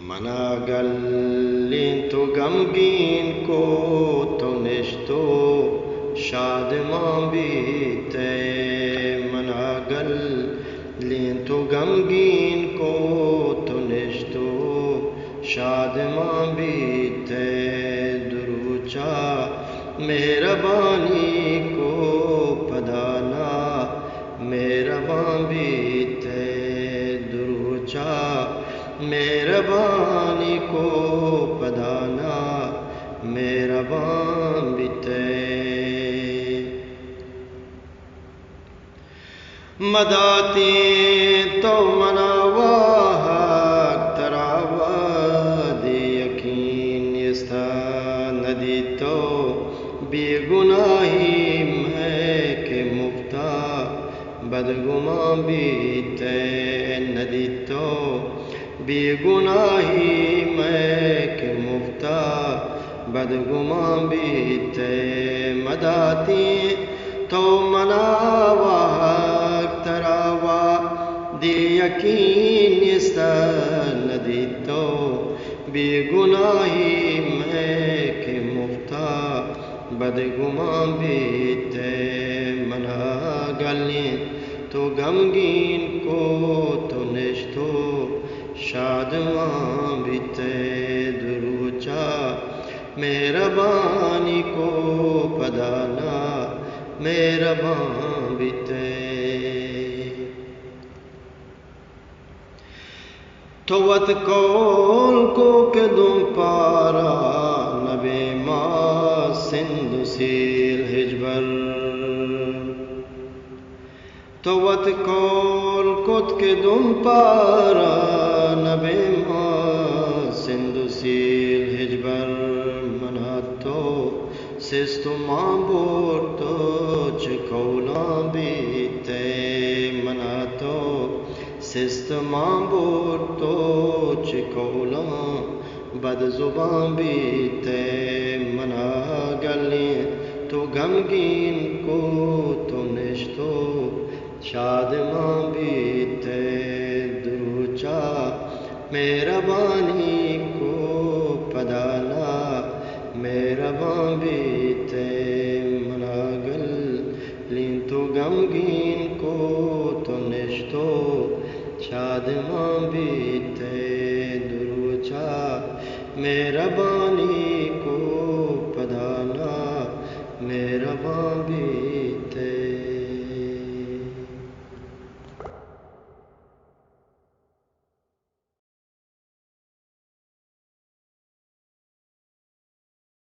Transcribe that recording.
منا گلیں تو غمگین کو تو نشتو شاد ماں بیتے منا گلیں تو غمگین کو تو نشتو شاد ماں بیتے دروچا مہربانی کو پدانا مہربان بیتے دروچا مہربانی کو پدانا مہربان بیتے مداتی تو مناواہ تراوا دی یقین استا ندی تو بے گناہی میں کہ مفتا بدگماں بیتے ندی تو بے گناہی میں کہ مفتا بدگماں بیتے مداتی تو مناوا تراوا دی یقین استا ندی تو بے گناہی میں کہ مفتا بدگماں بیتے منا گلیں تو غمگین کو تو نشتو شادماں بیتے دروچا مہربانی کو پدانا مہربان بیتے توت کول کو کہ دم پارا نبے ماں سندھ سیل ہجبر توت کول کت کے دم پارا نبے ماں سندھ سیل ہجبر منا تو سست ماں بورتو چکولا بیتے منا تو سست ماں بورتو چکولا بد زباں بیتے منا گلیں تو غمگین کو تو نشتو شاد ماں بیتے دروچا مہربانی کو پدانا مہربان بیتے منا گلیں تو غمگین کو تو نشتو شاد ماں بیتے دروچا مہربانی